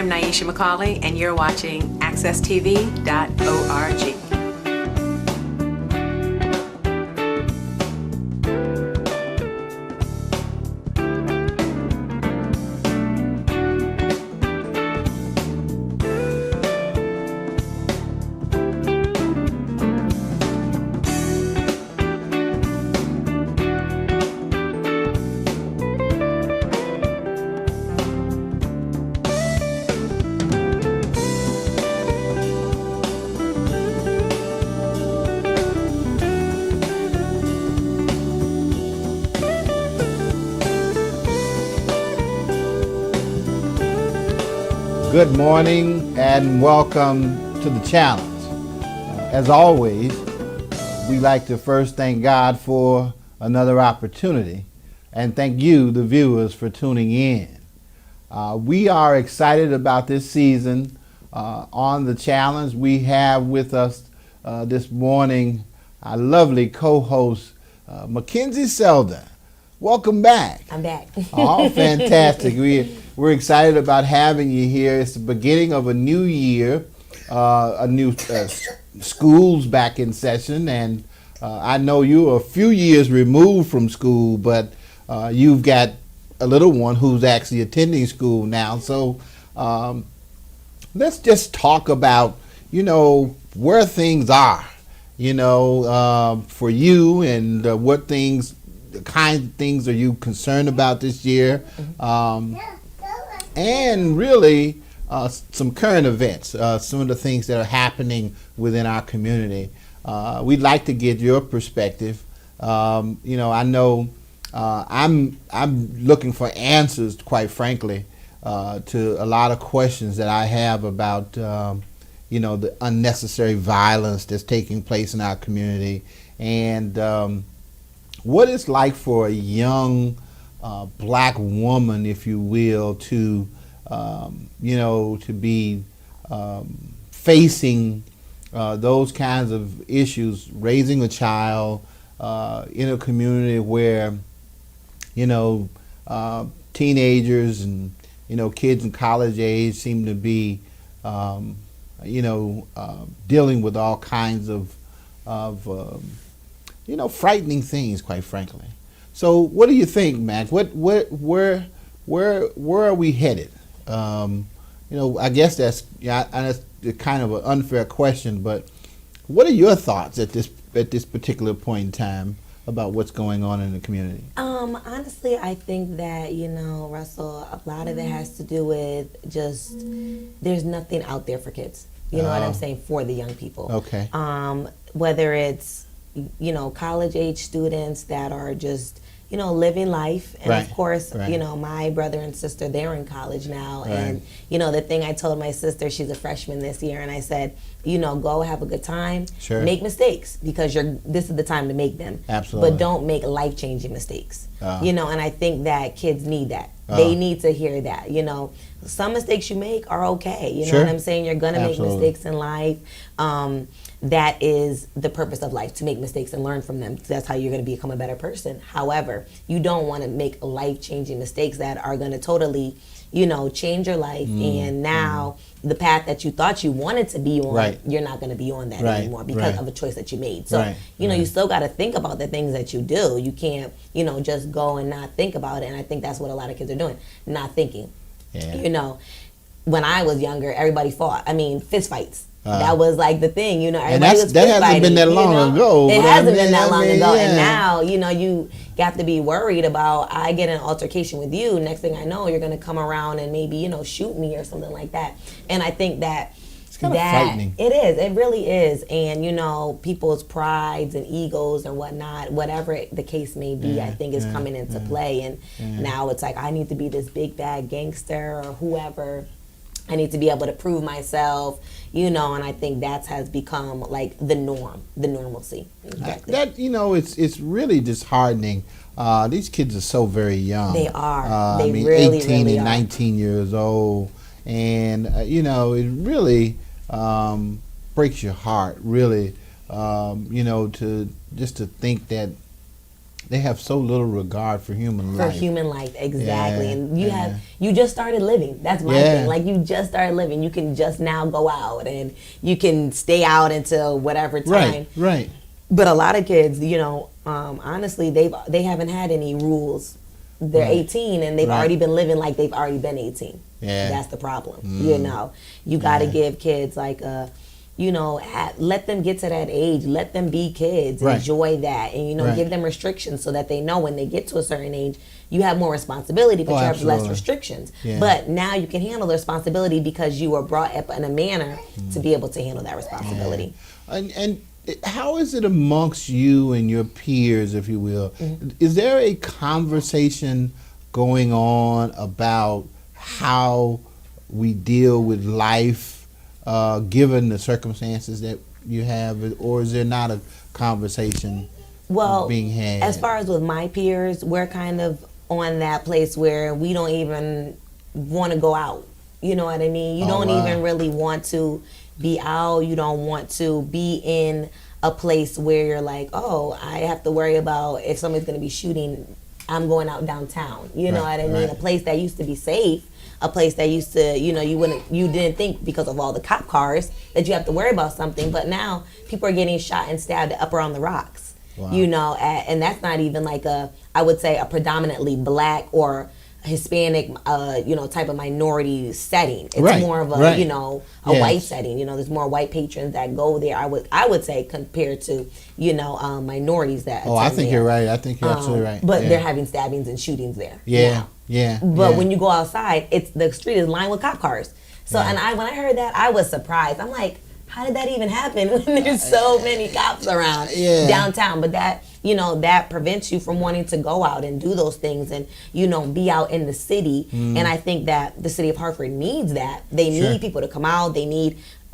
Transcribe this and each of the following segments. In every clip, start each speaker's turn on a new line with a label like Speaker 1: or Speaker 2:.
Speaker 1: I'm Nyesha McCauley, and you're watching AccessTV.org.
Speaker 2: Good morning and welcome to the challenge. As always, we like to first thank God for another opportunity and thank you, the viewers, for tuning in. We are excited about this season on the challenge. We have with us this morning our lovely co-host, Mackenzie Selden. Welcome back.
Speaker 3: I'm back.
Speaker 2: Oh, fantastic. We're excited about having you here. It's the beginning of a new year, a new school's back in session, and I know you're a few years removed from school, but you've got a little one who's actually attending school now. So let's just talk about, where things are, for you and what things, the kinds of things are you concerned about this year, and really some current events, some of the things that are happening within our community. We'd like to get your perspective. I know I'm looking for answers, quite frankly, to a lot of questions that I have about the unnecessary violence that's taking place in our community, and what it's like for a young black woman, if you will, to be facing those kinds of issues, raising a child in a community where teenagers and kids in college age seem to be dealing with all kinds of frightening things, quite frankly. So, what do you think, Mac? Where are we headed? I guess that's kind of an unfair question, but what are your thoughts at this particular point in time about what's going on in the community?
Speaker 3: Honestly, I think that, Russell, a lot of it has to do with just there's nothing out there for kids. You know what I'm saying? For the young people.
Speaker 2: Okay.
Speaker 3: Whether it's college age students that are just living life, and
Speaker 2: right.
Speaker 3: of course,
Speaker 2: right.
Speaker 3: My brother and sister, they're in college now,
Speaker 2: right.
Speaker 3: and the thing I told my sister, she's a freshman this year, and I said, go have a good time,
Speaker 2: sure.
Speaker 3: make mistakes because this is the time to make them,
Speaker 2: absolutely,
Speaker 3: but don't make life-changing mistakes, and I think that kids need that. They need to hear that, some mistakes you make are okay, you know
Speaker 2: sure.
Speaker 3: what I'm saying? You're gonna
Speaker 2: absolutely.
Speaker 3: make mistakes in life. That is the purpose of life, to make mistakes and learn from them. That's how you're going to become a better person. However, you don't want to make life-changing mistakes that are going to totally, change your life. And now the path that you thought you wanted to be on,
Speaker 2: right.
Speaker 3: you're not going to be on that
Speaker 2: right.
Speaker 3: anymore because
Speaker 2: right.
Speaker 3: of a choice that you made. So,
Speaker 2: right.
Speaker 3: you still got to think about the things that you do. You can't, just go and not think about it. And I think that's what a lot of kids are doing, not thinking.
Speaker 2: Yeah.
Speaker 3: When I was younger, everybody fought. Fist fights. That was like the thing,
Speaker 2: and that hasn't been that long ago.
Speaker 3: It hasn't been that long ago,
Speaker 2: yeah.
Speaker 3: and now you got to be worried about. I get in an altercation with you. Next thing I know, you're going to come around and maybe shoot me or something like that. And I think that
Speaker 2: it's kind of frightening.
Speaker 3: It is. It really is. And people's prides and egos and whatnot, whatever the case may be, I think is coming into play. And now it's like I need to be this big bad gangster or whoever. I need to be able to prove myself, and I think that has become like the norm, the normalcy.
Speaker 2: It's really disheartening. These kids are so very young.
Speaker 3: They are.
Speaker 2: They
Speaker 3: really,
Speaker 2: 18
Speaker 3: really
Speaker 2: and
Speaker 3: are.
Speaker 2: 19 years old, and it really breaks your heart, really. To think that they have so little regard for human
Speaker 3: For
Speaker 2: life.
Speaker 3: human life, exactly.
Speaker 2: Yeah,
Speaker 3: And
Speaker 2: yeah.
Speaker 3: you just started living. That's my
Speaker 2: Yeah.
Speaker 3: thing. Like, you just started living. You can just now go out and you can stay out until whatever time.
Speaker 2: Right, right.
Speaker 3: But a lot of kids, honestly, they haven't had any rules. They're
Speaker 2: Right.
Speaker 3: 18 and they've
Speaker 2: Right.
Speaker 3: already been living like they've already been 18.
Speaker 2: Yeah.
Speaker 3: That's the problem. You got to give kids like let them get to that age. Let them be kids.
Speaker 2: Right.
Speaker 3: Enjoy that, and
Speaker 2: Right.
Speaker 3: give them restrictions so that they know when they get to a certain age, you have more responsibility, but
Speaker 2: Oh,
Speaker 3: you have less
Speaker 2: absolutely.
Speaker 3: restrictions.
Speaker 2: Yeah.
Speaker 3: But now you can handle the responsibility because you were brought up in a manner to be able to handle that responsibility.
Speaker 2: And how is it amongst you and your peers, if you will?
Speaker 3: Mm-hmm.
Speaker 2: Is there a conversation going on about how we deal with life, given the circumstances that you have, or is there not a conversation
Speaker 3: Well,
Speaker 2: being had?
Speaker 3: as far as with my peers, we're kind of on that place where we don't even want to go out. You know what I mean? You
Speaker 2: Oh,
Speaker 3: don't
Speaker 2: wow.
Speaker 3: even really want to be out. You don't want to be in a place where you're like, oh, I have to worry about if somebody's going to be shooting. I'm going out downtown. You know
Speaker 2: Right,
Speaker 3: what I mean?
Speaker 2: right.
Speaker 3: A place that used to be safe. A place that used to, you didn't think because of all the cop cars that you have to worry about something. But now people are getting shot and stabbed up around the rocks.
Speaker 2: Wow.
Speaker 3: And that's not even like I would say a predominantly black or Hispanic, type of minority setting. It's
Speaker 2: Right,
Speaker 3: more of a,
Speaker 2: right.
Speaker 3: a
Speaker 2: Yes.
Speaker 3: white setting. There's more white patrons that go there. I would say compared to, minorities that.
Speaker 2: Oh, I
Speaker 3: attend
Speaker 2: think
Speaker 3: there.
Speaker 2: you're right. I think you're absolutely right.
Speaker 3: But
Speaker 2: Yeah.
Speaker 3: they're having stabbings and shootings there.
Speaker 2: Yeah,
Speaker 3: now.
Speaker 2: yeah.
Speaker 3: But
Speaker 2: yeah.
Speaker 3: when you go outside, the street is lined with cop cars. So,
Speaker 2: Yeah.
Speaker 3: and when I heard that, I was surprised. I'm like, how did that even happen when there's so many cops around
Speaker 2: Yeah.
Speaker 3: downtown? But that prevents you from wanting to go out and do those things and, be out in the city. And I think that the city of Hartford needs that. They
Speaker 2: Sure.
Speaker 3: need people to come out.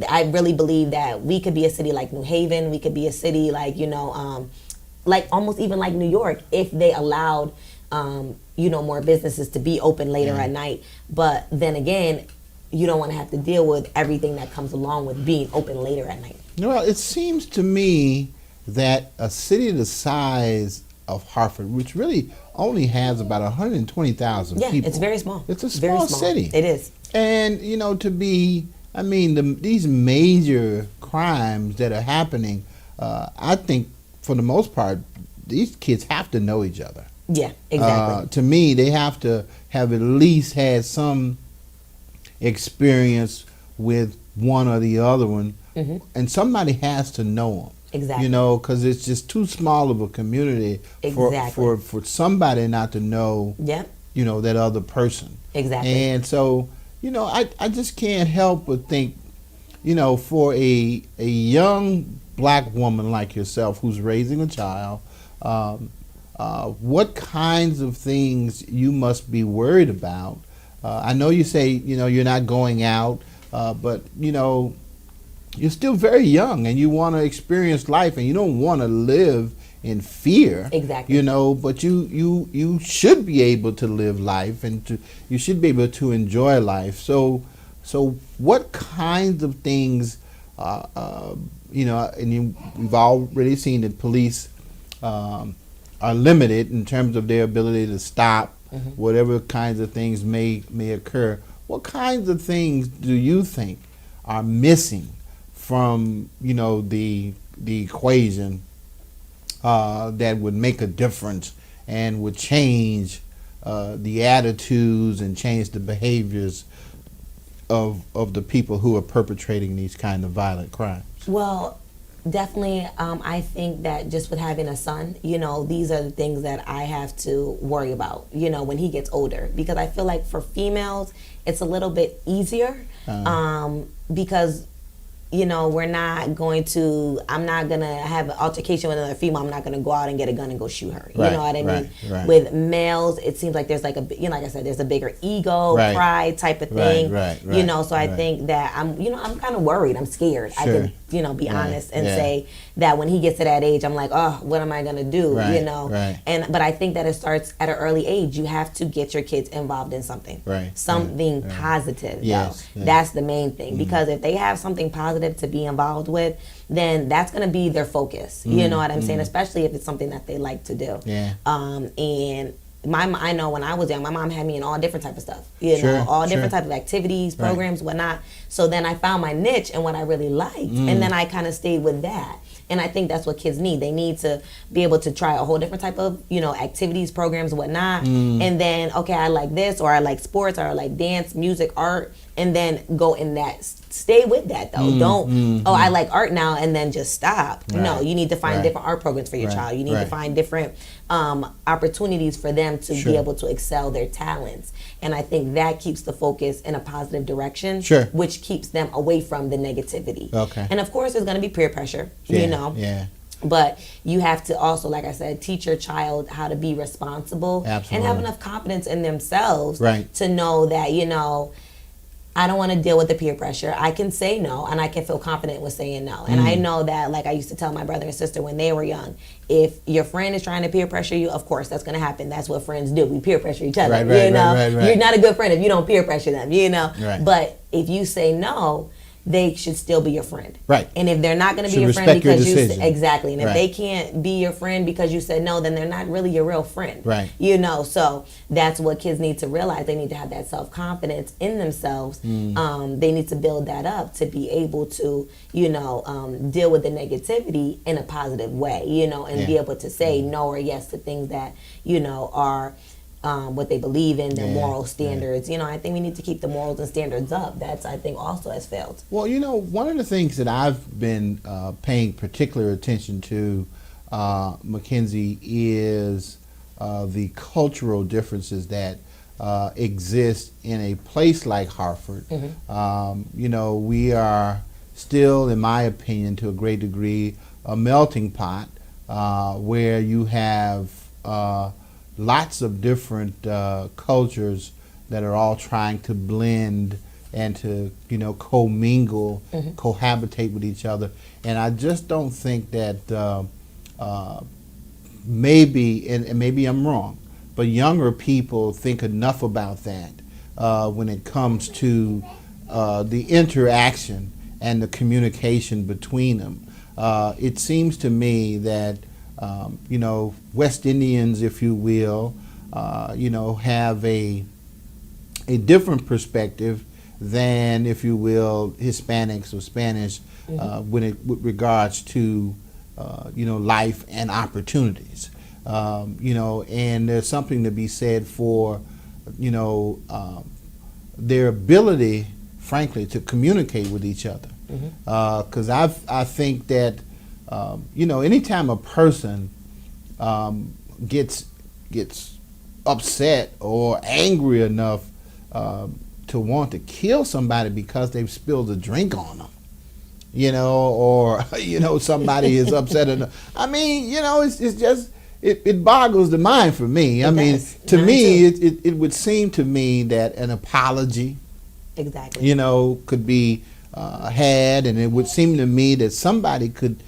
Speaker 3: I really believe that we could be a city like New Haven. We could be a city like, like almost even like New York if they allowed, more businesses to be open later at night. But then again, you don't want to have to deal with everything that comes along with being open later at night.
Speaker 2: Well, it seems to me that a city the size of Hartford, which really only has about 120,000
Speaker 3: Yeah,
Speaker 2: people.
Speaker 3: it's very small.
Speaker 2: It's a
Speaker 3: Very
Speaker 2: small
Speaker 3: small.
Speaker 2: city.
Speaker 3: It is.
Speaker 2: And, these major crimes that are happening, I think for the most part, these kids have to know each other.
Speaker 3: Yeah, exactly.
Speaker 2: To me, they have to have at least had some experience with one or the other one, and somebody has to know them.
Speaker 3: Exactly.
Speaker 2: Because it's just too small of a community
Speaker 3: Exactly.
Speaker 2: for somebody not to know,
Speaker 3: Yep.
Speaker 2: that other person.
Speaker 3: Exactly.
Speaker 2: And so, I just can't help but think, for a young black woman like yourself who's raising a child, what kinds of things you must be worried about. I know you say, you're not going out, but, you're still very young and you want to experience life and you don't want to live in fear.
Speaker 3: Exactly.
Speaker 2: But you should be able to live life and you should be able to enjoy life. So what kinds of things, we've already seen that police are limited in terms of their ability to stop whatever kinds of things may occur. What kinds of things do you think are missing from the equation that would make a difference and would change the attitudes and change the behaviors of the people who are perpetrating these kind of violent crimes?
Speaker 3: Well, definitely, I think that just with having a son, these are the things that I have to worry about, when he gets older. Because I feel like for females, it's a little bit easier because, I'm not going to have an altercation with another female. I'm not going to go out and get a gun and go shoot her. You
Speaker 2: Right,
Speaker 3: know what I mean?
Speaker 2: right.
Speaker 3: With males, it seems like there's like like I said, there's a bigger ego,
Speaker 2: Right.
Speaker 3: pride type of thing.
Speaker 2: Right,
Speaker 3: So I
Speaker 2: right.
Speaker 3: think that I'm kind of worried. I'm scared.
Speaker 2: Sure.
Speaker 3: be
Speaker 2: Right.
Speaker 3: honest and
Speaker 2: Yeah.
Speaker 3: say that when he gets to that age, I'm like, oh, what am I gonna do?
Speaker 2: Right. Right.
Speaker 3: But I think that it starts at an early age. You have to get your kids involved in something,
Speaker 2: Right.
Speaker 3: something
Speaker 2: Right.
Speaker 3: positive.
Speaker 2: Yes.
Speaker 3: Though.
Speaker 2: Yeah.
Speaker 3: That's the main thing, because if they have something positive to be involved with, then that's gonna be their focus. You know what I'm saying? Especially if it's something that they like to do.
Speaker 2: Yeah.
Speaker 3: And I know when I was young, my mom had me in all different type of stuff,
Speaker 2: Sure,
Speaker 3: all different
Speaker 2: sure.
Speaker 3: type of activities,
Speaker 2: Right.
Speaker 3: programs, whatnot. So then I found my niche and what I really liked, and then I kind of stayed with that. And I think that's what kids need. They need to be able to try a whole different type of, activities, programs, whatnot. And then, okay, I like this, or I like sports, or I like dance, music, art, and then go in that. Stay with that though. Don't, I like art now, and then just stop.
Speaker 2: Right.
Speaker 3: No, you need to find
Speaker 2: Right.
Speaker 3: different art programs for your
Speaker 2: Right.
Speaker 3: child. You need to
Speaker 2: Right.
Speaker 3: find different opportunities for them to
Speaker 2: Sure.
Speaker 3: be able to excel their talents. And I think that keeps the focus in a positive direction,
Speaker 2: Sure.
Speaker 3: which keeps them away from the negativity.
Speaker 2: Okay.
Speaker 3: And of course, there's going to be peer pressure,
Speaker 2: Yeah. Yeah.
Speaker 3: But you have to also, like I said, teach your child how to be responsible and
Speaker 2: Absolutely.
Speaker 3: have enough confidence in themselves
Speaker 2: Right.
Speaker 3: to know that, I don't want to deal with the peer pressure. I can say no, and I can feel confident with saying no. And I know that, like I used to tell my brother and sister when they were young, if your friend is trying to peer pressure you, of course that's going to happen. That's what friends do. We peer pressure each other.
Speaker 2: Right, right, right.
Speaker 3: You're not a good friend if you don't peer pressure them.
Speaker 2: Right.
Speaker 3: But if you say no, they should still be your friend.
Speaker 2: Right.
Speaker 3: And if they're not going to
Speaker 2: Should
Speaker 3: be your friend
Speaker 2: respect your
Speaker 3: because you
Speaker 2: decision.
Speaker 3: exactly, and if
Speaker 2: Right.
Speaker 3: they can't be your friend because you said no, then they're not really your real friend.
Speaker 2: Right.
Speaker 3: So that's what kids need to realize. They need to have that self-confidence in themselves. They need to build that up to be able to, deal with the negativity in a positive way, and be
Speaker 2: Yeah.
Speaker 3: able to say no or yes to things that, are what they believe in, their
Speaker 2: Yeah,
Speaker 3: moral standards. I think we need to keep the morals and standards up. That's, I think, also has failed.
Speaker 2: Well, one of the things that I've been paying particular attention to, Mackenzie, is the cultural differences that exist in a place like Hartford. We are still, in my opinion, to a great degree, a melting pot where you have lots of different cultures that are all trying to blend and to commingle, cohabitate with each other. And I just don't think that maybe, and maybe I'm wrong, but younger people think enough about that when it comes to the interaction and the communication between them. It seems to me that West Indians, if you will, have a different perspective than, if you will, Hispanics or Spanish with regards to life and opportunities. And there's something to be said for their ability, frankly, to communicate with each other. Because I think that anytime a person gets upset or angry enough to want to kill somebody because they've spilled a drink on them, or somebody is upset enough. I mean, it's just it boggles the mind for me. I mean, to me, it would seem to me that an apology,
Speaker 3: exactly,
Speaker 2: could be had, and it would seem to me that somebody could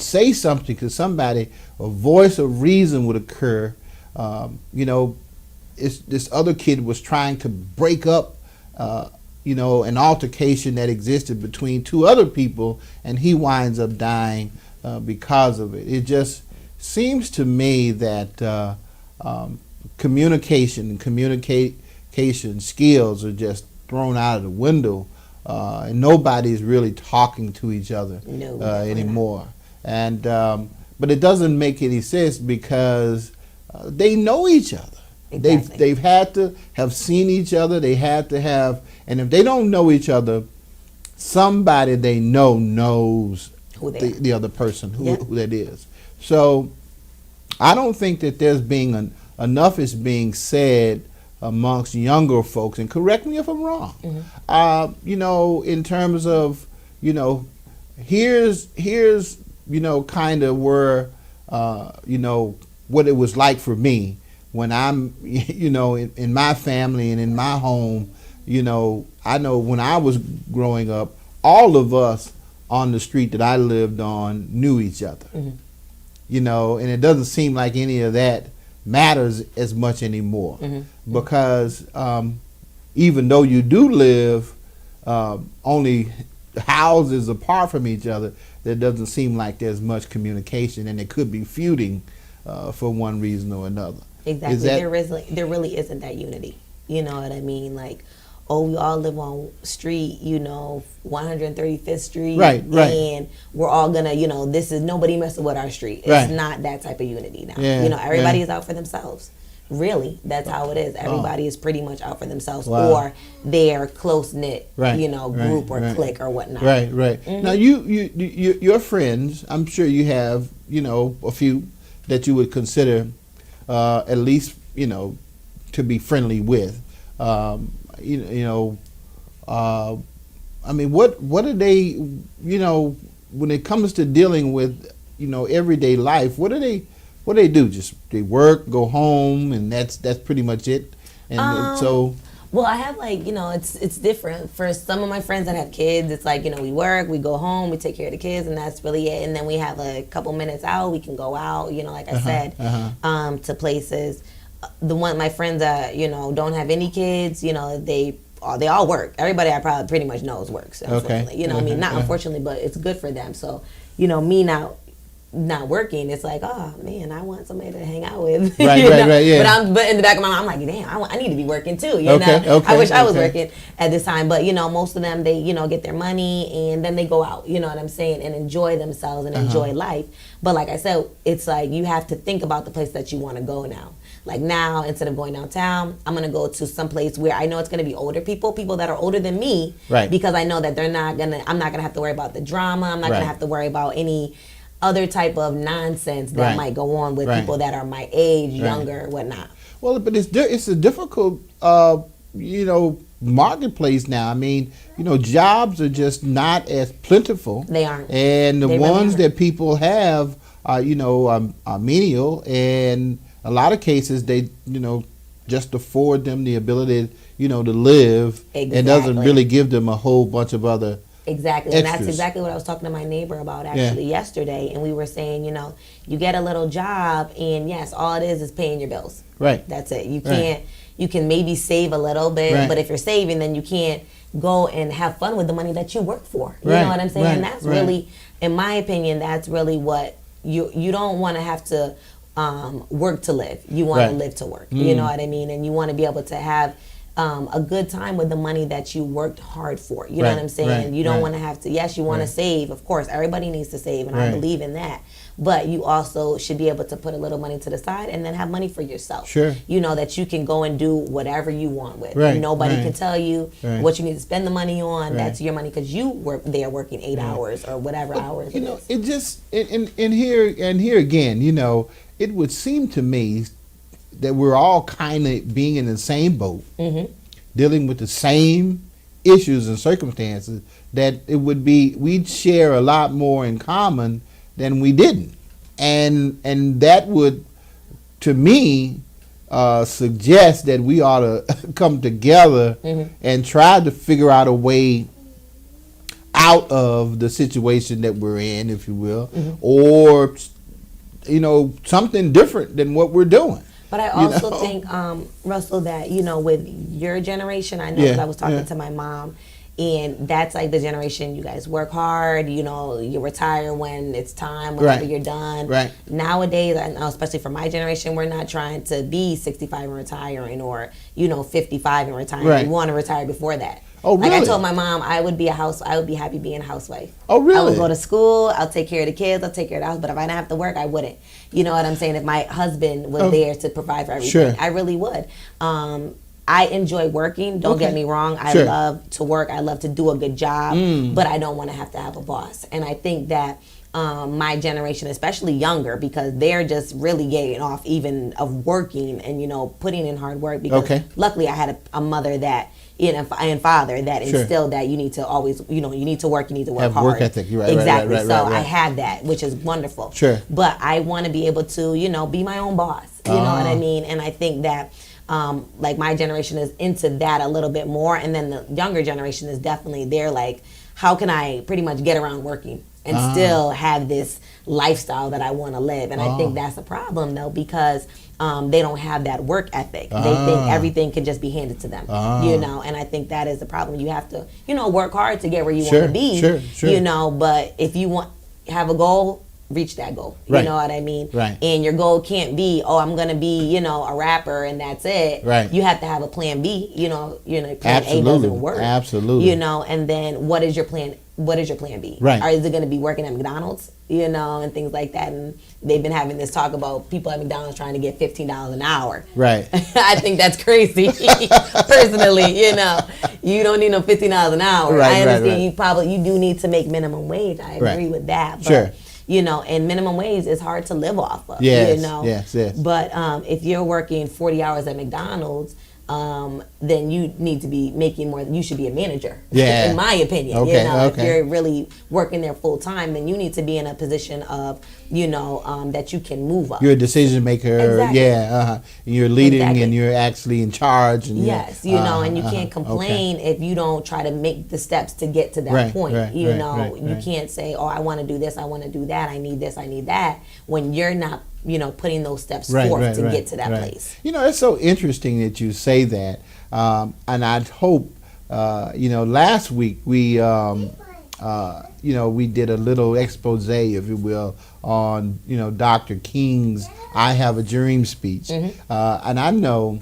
Speaker 2: say something to somebody, a voice of reason would occur. This other kid was trying to break up, an altercation that existed between two other people, and he winds up dying because of it. It just seems to me that communication skills are just thrown out of the window, and nobody's really talking to each other anymore. And but it doesn't make any sense because they know each other.
Speaker 3: Exactly.
Speaker 2: They've had to have seen each other. They had to have, and if they don't know each other, somebody they know knows the other person who that is. So I don't think that there's being enough is being said amongst younger folks, and correct me if I'm wrong. In terms of here's kind of where what it was like for me when I'm in my family and in my home. I know when I was growing up, all of us on the street that I lived on knew each other. You know, and it doesn't seem like any of that matters as much anymore because even though you do live only houses apart from each other, there doesn't seem like there's much communication, and it could be feuding for one reason or another.
Speaker 3: Exactly. There really isn't that unity. You know what I mean? Like, oh, we all live on street, 135th Street.
Speaker 2: Right.
Speaker 3: And we're all gonna, this is nobody messing with our street. It's not that type of unity now.
Speaker 2: Yeah,
Speaker 3: everybody is out for themselves. Really, that's how it is. Everybody is pretty much out for themselves,
Speaker 2: Wow.
Speaker 3: or their close knit, group or clique or whatnot.
Speaker 2: Right. Now, your friends, I'm sure you have, a few that you would consider at least, to be friendly with. I mean, what are they, when it comes to dealing with, everyday life, what do they do? Just they work, go home, and that's pretty much it. And so,
Speaker 3: well, I have it's different for some of my friends that have kids. It's like, we work, we go home, we take care of the kids, and that's really it. And then we have a couple minutes out, we can go out, like I said, to places. My friends that don't have any kids, they all work. Everybody I probably pretty much knows works. Unfortunately, I mean, not unfortunately, but it's good for them. So, me not working, it's like, oh man, I want somebody to hang out with.
Speaker 2: Right, yeah.
Speaker 3: But in the back of my mind, I'm like, damn, I need to be working too. I wish I was working at this time. But most of them, they get their money and then they go out. You know what I'm saying, and enjoy themselves and enjoy life. But like I said, it's like you have to think about the place that you want to go now. Like now, instead of going downtown, I'm gonna go to some place where I know it's gonna be older people that are older than me,
Speaker 2: right?
Speaker 3: Because I know that I'm not gonna have to worry about the drama. I'm not gonna have to worry about any other type of nonsense that might go on with people that are my age, younger, whatnot.
Speaker 2: Well, but it's a difficult, marketplace now. I mean, jobs are just not as plentiful.
Speaker 3: They aren't.
Speaker 2: And the
Speaker 3: they
Speaker 2: ones
Speaker 3: really
Speaker 2: that people have are menial, and a lot of cases they, just afford them the ability, to live.
Speaker 3: Exactly.
Speaker 2: And doesn't really give them a whole bunch of other
Speaker 3: Exactly.
Speaker 2: extras.
Speaker 3: And that's exactly what I was talking to my neighbor about actually yesterday. And we were saying, you get a little job and yes, all it is paying your bills.
Speaker 2: Right.
Speaker 3: That's it. You can't, you can maybe save a little bit, but if you're saving, then you can't go and have fun with the money that you work for. You know what I'm saying? And that's really, in my opinion, that's really what you don't want to have to work to live. You want to live to work. You know what I mean? And you want to be able to have a good time with the money that you worked hard for. You know what I'm saying? You don't want to have to, yes, you want to save. Of course, everybody needs to save, and I believe in that. But you also should be able to put a little money to the side and then have money for yourself.
Speaker 2: Sure.
Speaker 3: That you can go and do whatever you want with. Nobody can tell you what you need to spend the money on. That's your money because you work there working 8 hours or whatever hours it is.
Speaker 2: It just, and here again, it would seem to me that we're all kind of being in the same boat, dealing with the same issues and circumstances, that it would be, we'd share a lot more in common than we didn't. And that would, to me, suggest that we ought to come together and try to figure out a way out of the situation that we're in, if you will, or, something different than what we're doing.
Speaker 3: But I also think, Russell, that, with your generation, I know because I was talking to my mom, and that's like the generation, you guys work hard, you retire when it's time, whenever you're done. Right. Nowadays, I know, especially for my generation, we're not trying to be 65 and retiring or, 55 and retiring. We want to retire before that.
Speaker 2: Oh, really?
Speaker 3: Like I told my mom, I would be happy being a housewife.
Speaker 2: Oh, really?
Speaker 3: I would go to school, I'll take care of the kids, I'll take care of the house, but if I didn't have to work, I wouldn't. You know what I'm saying? If my husband was there to provide for everything, I really would. I enjoy working, don't get me wrong. I love to work, I love to do a good job, but I don't want to have a boss. And I think that my generation, especially younger, because they're just really getting off even of working and, putting in hard work. Because luckily I had a mother that, and father that instilled that you need to always, you need to work, you need to work
Speaker 2: have
Speaker 3: hard.
Speaker 2: Work ethic, right?
Speaker 3: Exactly.
Speaker 2: Right,
Speaker 3: I had that, which is wonderful. Sure. But I want to be able to, be my own boss. You know what I mean? And I think that, like my generation is into that a little bit more, and then the younger generation is definitely, they're like, how can I pretty much get around working and still have this lifestyle that I want to live? And I think that's a problem, though, because they don't have that work ethic. They think everything can just be handed to them, you know. And I think that is the problem. You have to, you know, work hard to get where you want to be, you know. But if you have a goal, reach that goal. You know what I mean?
Speaker 2: Right.
Speaker 3: And your goal can't be, oh, I'm gonna be, you know, a rapper and that's it.
Speaker 2: Right.
Speaker 3: You have to have a plan B. You know, plan A doesn't work.
Speaker 2: Absolutely.
Speaker 3: You know, and then what is your plan? What is your plan B?
Speaker 2: Right.
Speaker 3: Or is it going to be working at McDonald's? You know, and things like that. And they've been having this talk about people at McDonald's trying to get $15 an hour.
Speaker 2: Right.
Speaker 3: I think that's crazy. Personally, you know, you don't need no $15 an hour.
Speaker 2: Right,
Speaker 3: I understand
Speaker 2: right.
Speaker 3: you do need to make minimum wage. I agree with that. But,
Speaker 2: sure.
Speaker 3: You know, and minimum wage is hard to live off of.
Speaker 2: Yes,
Speaker 3: you know?
Speaker 2: yes.
Speaker 3: But if you're working 40 hours at McDonald's, then you need to be making more. You should be a manager, in my opinion.
Speaker 2: Okay,
Speaker 3: you know,
Speaker 2: okay.
Speaker 3: if you're really working there full time, then you need to be in a position of, you know, that you can move up.
Speaker 2: You're a decision maker.
Speaker 3: Exactly.
Speaker 2: Yeah. You're leading,
Speaker 3: Exactly.
Speaker 2: and you're actually in charge. And
Speaker 3: yes, you know, and you can't complain if you don't try to make the steps to get to that point. You know, you can't say, "Oh, I want to do this, I want to do that, I need this, I need that," when you're not, you know, putting those steps forth to get to that place.
Speaker 2: You know, it's so interesting that you say that, and I'd hope, you know, last week we, you know, we did a little expose, if you will, on, you know, Dr. King's "I Have a Dream" speech, and I know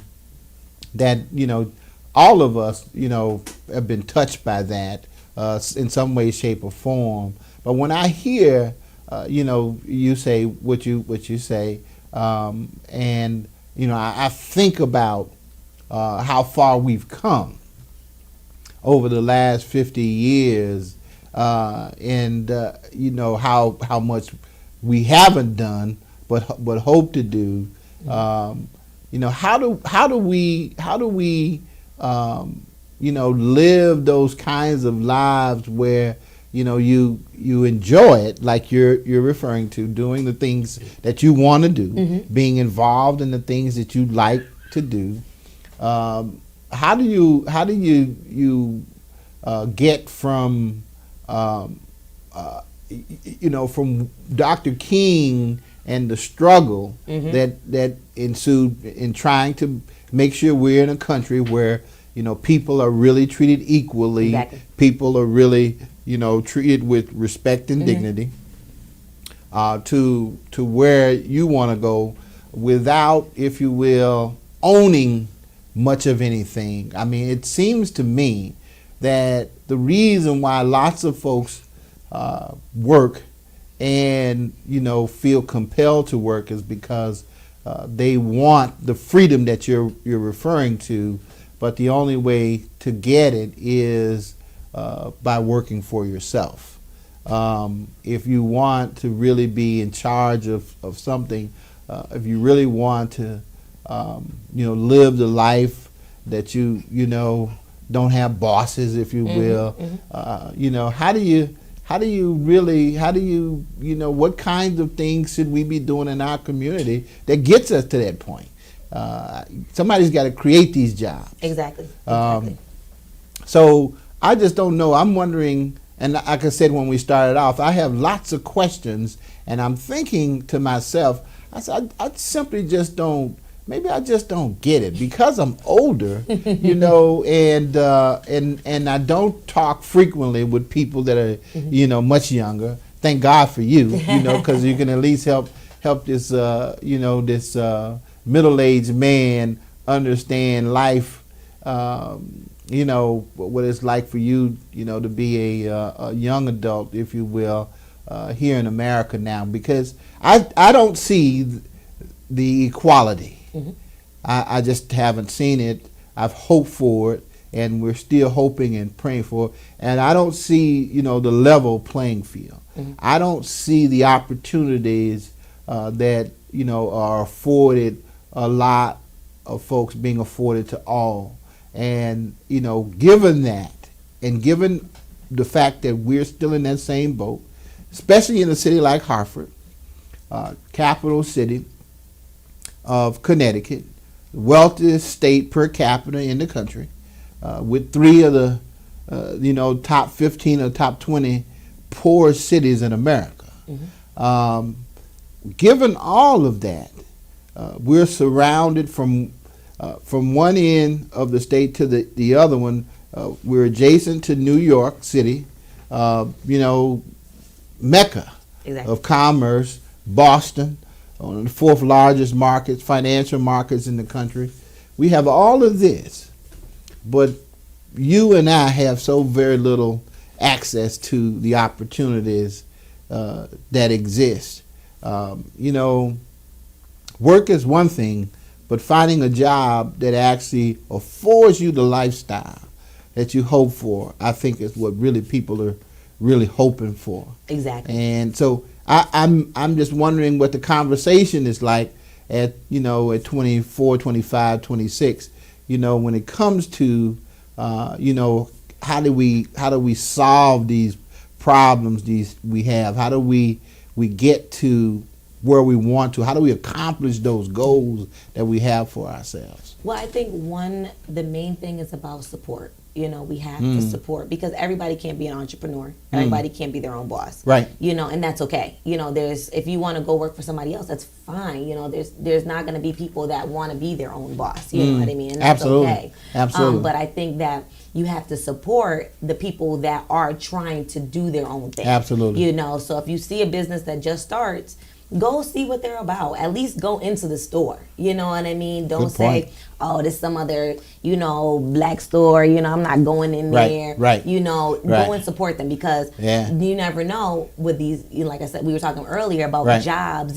Speaker 2: that, you know, all of us, you know, have been touched by that in some way, shape, or form. But when I hear you know, you say what you say, and you know, I think about how far we've come over the last 50 years, and you know how much we haven't done, but hope to do. You know, how do we you know, live those kinds of lives where, you know, you enjoy it, like you're referring to, doing the things that you want to do, being involved in the things that you like to do. How do you get from you know, from Dr. King and the struggle that ensued in trying to make sure we're in a country where, you know, people are really treated equally, people are really, you know, treated with respect and dignity, to where you want to go without, if you will, owning much of anything. I mean, it seems to me that the reason why lots of folks work and, you know, feel compelled to work is because they want the freedom that you're referring to, but the only way to get it is by working for yourself. If you want to really be in charge of something, if you really want to, you know, live the life that you know, don't have bosses, if you will, you know, how do you you know, what kinds of things should we be doing in our community that gets us to that point? Somebody's got to create these jobs.
Speaker 3: Exactly.
Speaker 2: So I just don't know. I'm wondering, and like I said when we started off, I have lots of questions, and I'm thinking to myself, I said, I simply just don't. Maybe I just don't get it because I'm older, you know, and I don't talk frequently with people that are, you know, much younger. Thank God for you, you know, because you can at least help this, you know, this middle-aged man understand life, you know, what it's like for you, you know, to be a young adult, if you will, here in America now, because I don't see the equality. I just haven't seen it. I've hoped for it, and we're still hoping and praying for it. And I don't see, you know, the level playing field. I don't see the opportunities that, you know, are afforded a lot of folks being afforded to all. And, you know, given that, and given the fact that we're still in that same boat, especially in a city like Hartford, capital city of Connecticut, wealthiest state per capita in the country, with three of the top 15 or top 20 poorest cities in America. Given all of that, we're surrounded from one end of the state to the other one. We're adjacent to New York City, Mecca of commerce, Boston, one of the fourth largest markets, financial markets in the country. We have all of this, but you and I have so very little access to the opportunities that exist. Work is one thing, but finding a job that actually affords you the lifestyle that you hope for, I think is what really people are really hoping for.
Speaker 3: Exactly.
Speaker 2: And so I'm just wondering what the conversation is like at 24, 25, 26, when it comes to how do we solve these problems we have? How do we get to where we want to? How do we accomplish those goals that we have for ourselves?
Speaker 3: Well, I think the main thing is about support. We have to support, because everybody can't be an entrepreneur. Everybody can't be their own boss.
Speaker 2: Right.
Speaker 3: And that's okay. If you want to go work for somebody else, that's fine. There's not going to be people that want to be their own boss. You know what I mean? And that's
Speaker 2: Absolutely.
Speaker 3: okay.
Speaker 2: Absolutely.
Speaker 3: But I think that you have to support the people that are trying to do their own thing.
Speaker 2: Absolutely.
Speaker 3: So if you see a business that just starts, go see what they're about. At least go into the store. You know what I mean? Don't say, oh, this some other, black store. I'm not going in there.
Speaker 2: Right.
Speaker 3: Go and support them, because you never know with these, like I said, we were talking earlier about jobs,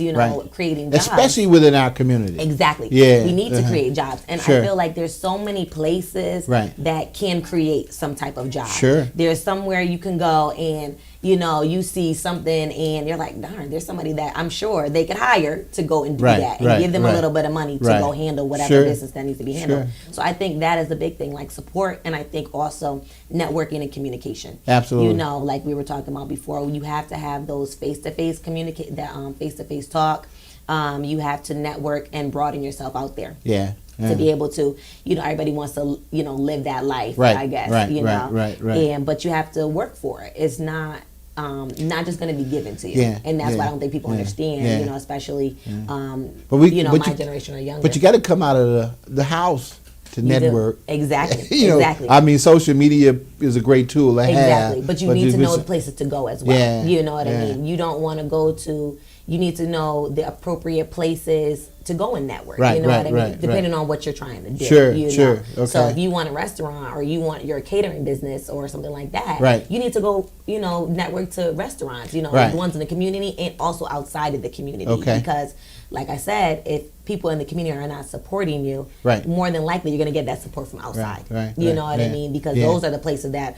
Speaker 3: creating jobs.
Speaker 2: Especially within our community.
Speaker 3: Exactly.
Speaker 2: Yeah.
Speaker 3: We need to create jobs. And
Speaker 2: Sure.
Speaker 3: I feel like there's so many places that can create some type of job.
Speaker 2: Sure.
Speaker 3: There's somewhere you can go and, you see something and you're like, darn, there's somebody that I'm sure they could hire to go and do that and give them a little bit of money to go handle whatever business that needs to be handled. So I think that is the big thing, like support, and I think also networking and communication.
Speaker 2: Absolutely.
Speaker 3: Like we were talking about before, you have to have those face-to-face face-to-face talk. You have to network and broaden yourself out there.
Speaker 2: Yeah.
Speaker 3: To be able to, everybody wants to, live that life,
Speaker 2: Right,
Speaker 3: I guess,
Speaker 2: right.
Speaker 3: But you have to work for it. It's not just going to be given to you. And that's why I don't think people understand, especially,
Speaker 2: but
Speaker 3: my generation or younger.
Speaker 2: But you got to come out of the house to network.
Speaker 3: Exactly.
Speaker 2: Exactly. I mean, social media is a great tool to have.
Speaker 3: Exactly. But you need to know the places to go as well.
Speaker 2: Yeah,
Speaker 3: you know what I mean? You don't want to go to, you need to know the appropriate places to go and network.
Speaker 2: Right,
Speaker 3: you know what I mean?
Speaker 2: right,
Speaker 3: Depending on what you're trying to do.
Speaker 2: Sure. Okay.
Speaker 3: So if you want a restaurant or you're a catering business or something like that, you need to go, network to restaurants, the ones in the community and also outside of the community.
Speaker 2: Okay.
Speaker 3: Because like I said, if people in the community are not supporting you, more than likely you're going to get that support from outside. You know what I mean? Because those are the places that,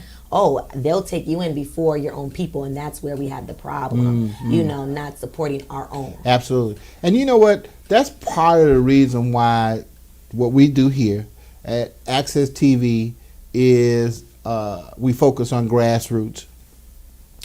Speaker 3: they'll take you in before your own people, and that's where we have the problem, not supporting our own.
Speaker 2: Absolutely. And you know what? That's part of the reason why what we do here at Access TV is we focus on grassroots.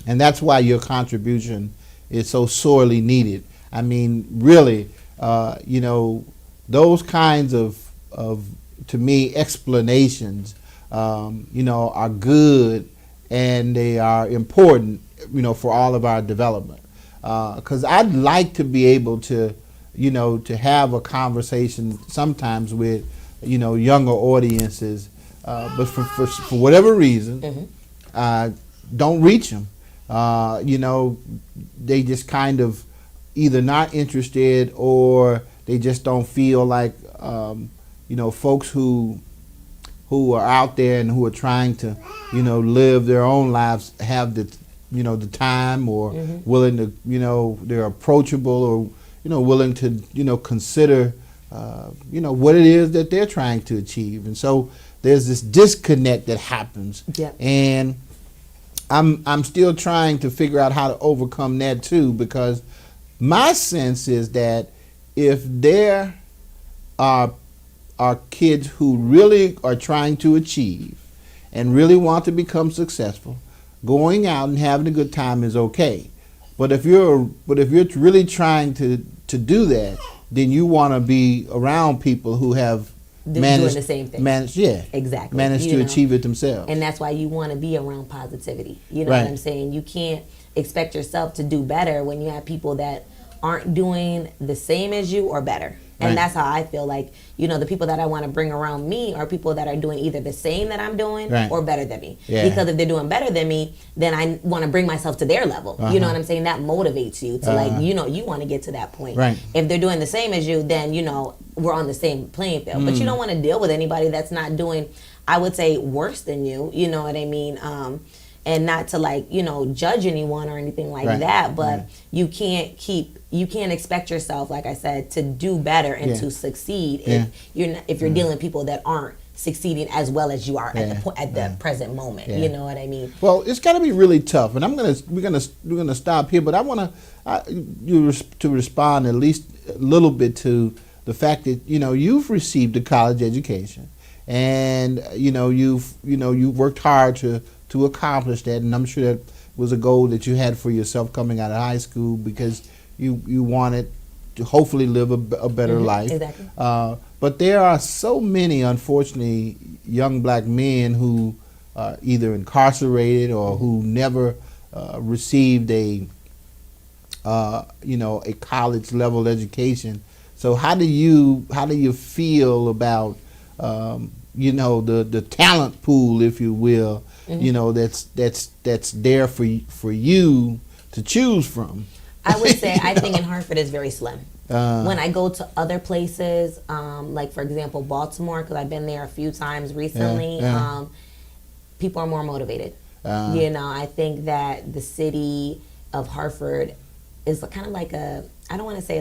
Speaker 2: And that's why your contribution is so sorely needed. I mean, really, those kinds of to me, explanations, are good, and they are important, for all of our development. Because I'd like to be able to, to have a conversation sometimes with, younger audiences, but for whatever reason, don't reach them. They just kind of either not interested, or they just don't feel like, folks who are out there and who are trying to, live their own lives have the, the time, or willing to, they're approachable, or, willing to, consider, what it is that they're trying to achieve. And so there's this disconnect that happens. And I'm still trying to figure out how to overcome that too, because my sense is that if there are kids who really are trying to achieve and really want to become successful, going out and having a good time is okay. But if you're really trying to do that, then you want to be around people who have,
Speaker 3: doing the same thing.
Speaker 2: Exactly. Manage to achieve it themselves.
Speaker 3: And that's why you want to be around positivity. You know
Speaker 2: Right.
Speaker 3: what I'm saying? You can't expect yourself to do better when you have people that aren't doing the same as you or better. And
Speaker 2: Right.
Speaker 3: that's how I feel like, the people that I want to bring around me are people that are doing either the same that I'm doing
Speaker 2: Right.
Speaker 3: or better than me.
Speaker 2: Yeah.
Speaker 3: Because if they're doing better than me, then I want to bring myself to their level. You know what I'm saying? That motivates you to you want to get to that point.
Speaker 2: Right.
Speaker 3: If they're doing the same as you, then, we're on the same playing field. But you don't want to deal with anybody that's not doing, I would say, worse than you. You know what I mean? And not to judge anyone or anything like
Speaker 2: Right.
Speaker 3: that, but you can't expect yourself, like I said, to do better and to succeed if you're dealing with people that aren't succeeding as well as you are at the present moment. You know what I mean?
Speaker 2: Well, it's got to be really tough, and we're gonna stop here. But I want you to respond at least a little bit to the fact that you've received a college education, and you've worked hard to accomplish that, and I'm sure that was a goal that you had for yourself coming out of high school because you wanted to hopefully live a better life.
Speaker 3: Exactly.
Speaker 2: But there are so many, unfortunately, young black men who are either incarcerated or who never received a college level education. So how do you feel about the talent pool, if you will, that's there for you to choose from?
Speaker 3: I would say I think in Hartford is very slim. When I go to other places, like for example Baltimore, because I've been there a few times recently, people are more motivated. I think that the city of Hartford is kind of like I don't want to say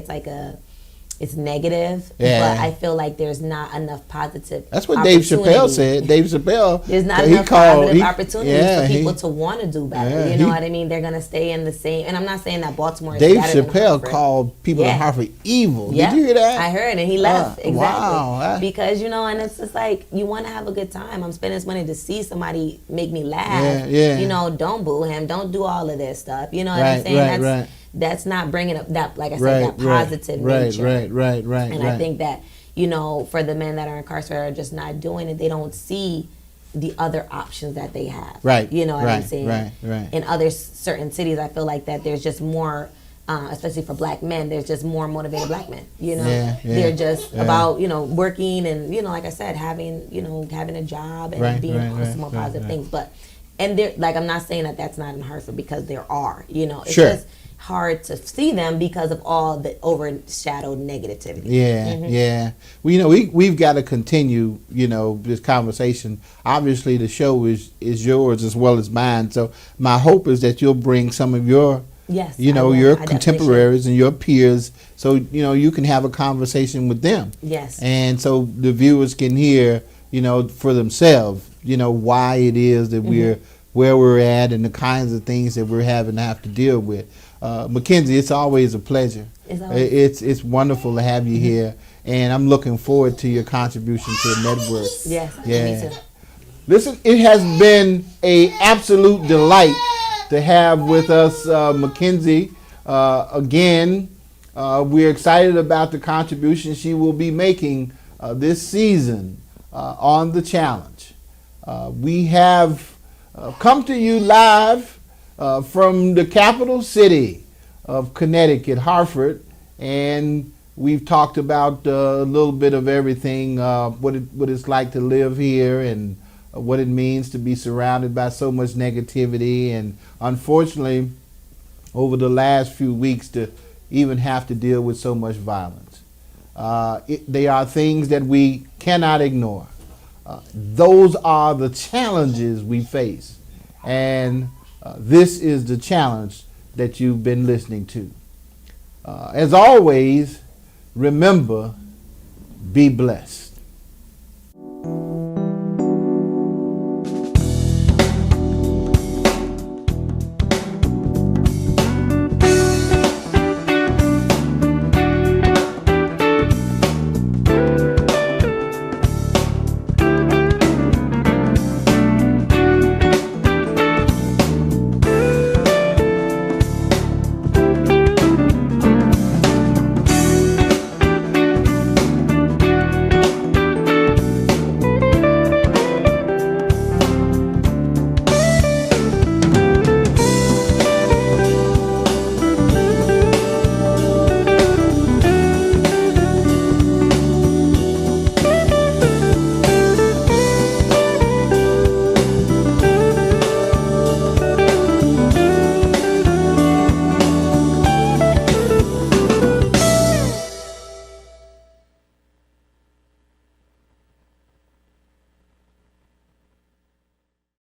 Speaker 3: it's negative, but I feel like there's not enough positive.
Speaker 2: That's what Dave Chappelle said. Dave Chappelle.
Speaker 3: There's not enough positive opportunities for people to want to do better. You know what I mean? They're gonna stay in the same. And I'm not saying that Baltimore is
Speaker 2: Dave
Speaker 3: better than
Speaker 2: Chappelle
Speaker 3: Hartford.
Speaker 2: called people in Hartford evil.
Speaker 3: Yeah.
Speaker 2: Did you hear that?
Speaker 3: I heard, and he left. Exactly.
Speaker 2: Wow.
Speaker 3: Because and it's just like you want to have a good time. I'm spending this money to see somebody make me laugh. Don't boo him. Don't do all of this stuff. You know what I'm saying? That's not bringing up that, like I said, that positive nature.
Speaker 2: Right.
Speaker 3: And I think that, for the men that are incarcerated are just not doing it, they don't see the other options that they have.
Speaker 2: Right.
Speaker 3: You know what I'm saying?
Speaker 2: Right.
Speaker 3: In other certain cities, I feel like that there's just more, especially for black men, there's just more motivated black men. They're just about, working and, like I said, having a job and being on some more positive things. But, and they're, like, I'm not saying that that's not in Hartford, because there are, it's just hard to see them because of all the overshadowed negativity.
Speaker 2: Well, we've got to continue this conversation. Obviously the show is yours as well as mine, so my hope is that you'll bring some of your your contemporaries and your peers, so you can have a conversation with them, and so the viewers can hear for themselves why it is that we're where we're at and the kinds of things that we're having to have to deal with. Mackenzie, it's always a pleasure. It's wonderful to have you here, and I'm looking forward to your contribution to the network.
Speaker 3: Me too.
Speaker 2: Listen, it has been an absolute delight to have with us Mackenzie. Again, we're excited about the contribution she will be making this season on The Challenge. We have come to you live from the capital city of Connecticut, Hartford, and we've talked about a little bit of everything, what it's like to live here and what it means to be surrounded by so much negativity, and unfortunately over the last few weeks to even have to deal with so much violence. They are things that we cannot ignore. Those are the challenges we face, and this is the challenge that you've been listening to. As always, remember, be blessed.